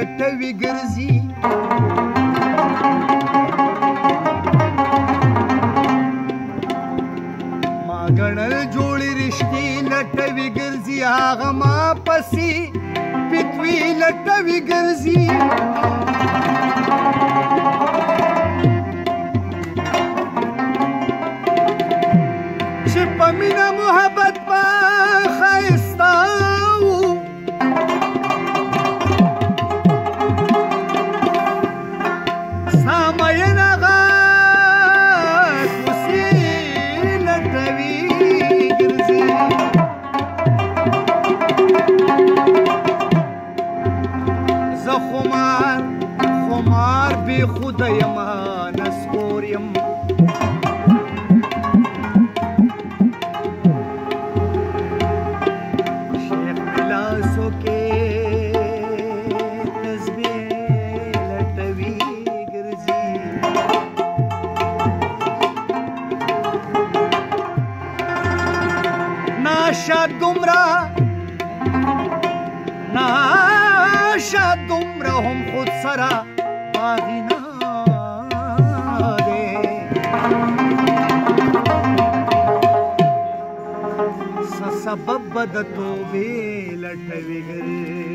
لټوي ګرځي ما ګڼل جوړې رشتې لټوي ګرځي هغه ما پسې پتوي لټوي ګرځي چې په مینه محبت به ښایسته وو ستا مینه هغه کوڅې لټوي ګرځي زه خمار بې خوده یمه نسکور یم ناشه دومره هم خود سره باغی نه دی څه سبب به د توبې لټوي ګرځي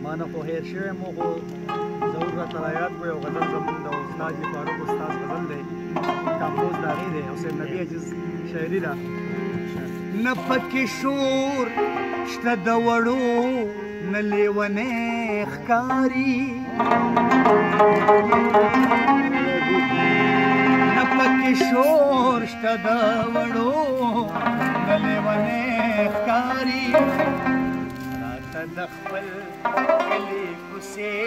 ما نه خو هېر شوی مو خو ضرور راته رایاد کړو یو غزل زمونږ د استاد فاروق استاد غزل دی کمپوز د هغې دی حسین نبي عجیز شاعري ده نه پکې شور شته د وړو نه لیونی ښکاري نه پکې شور شته د وړو نه لیونی ښکاري راته د خپل کلي کوڅې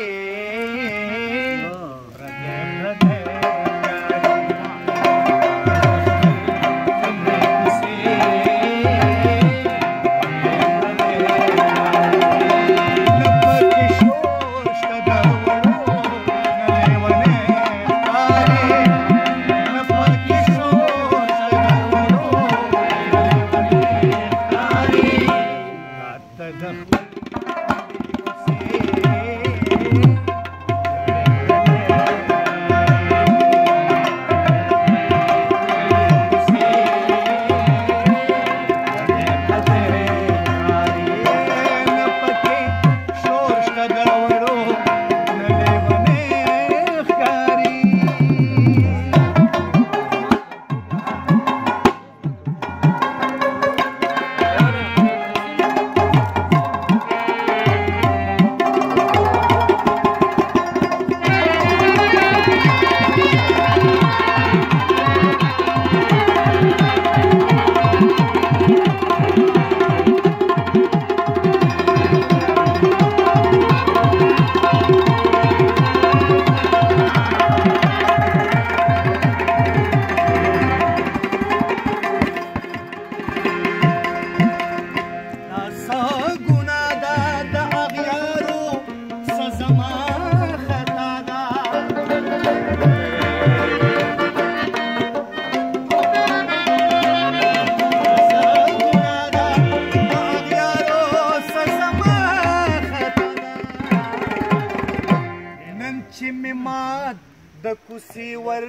د کوڅې ور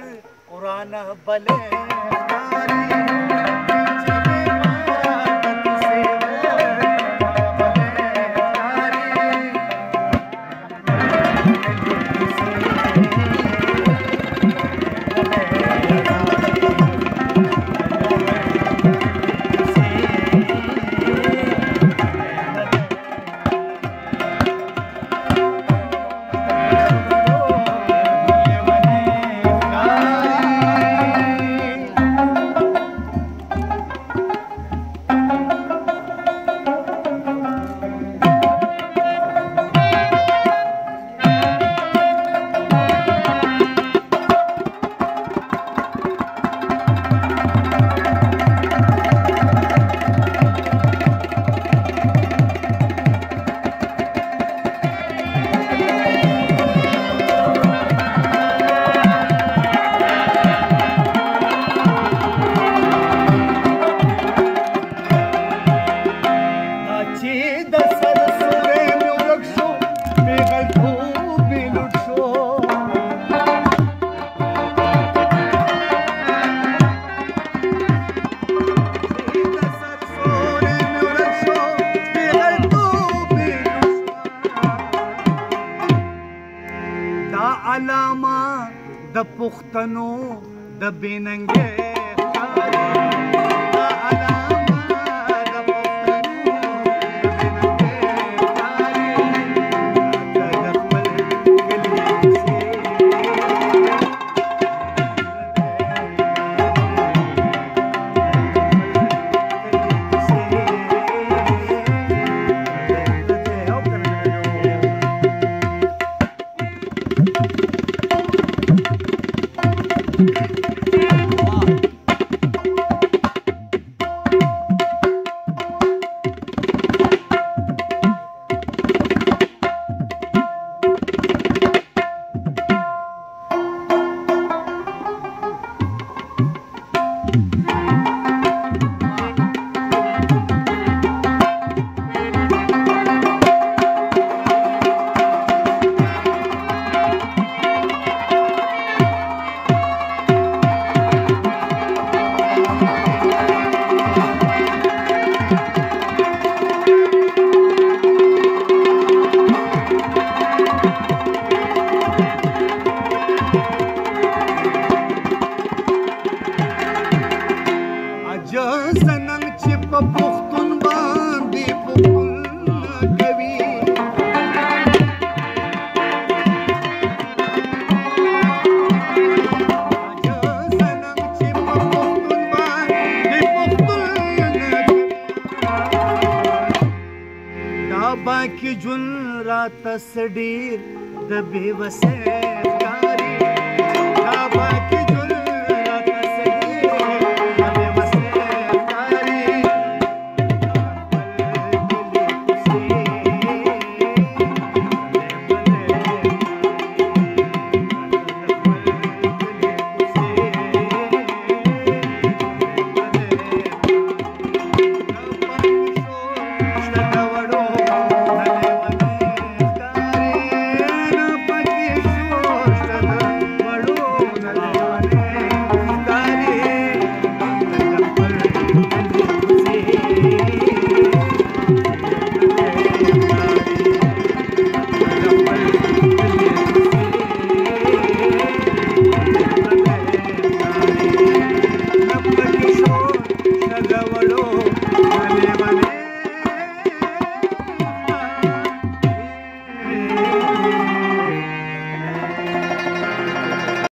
ورانه بلې د پښتنو د بېننګۍ باقی جون راته ډېر د بې وسۍ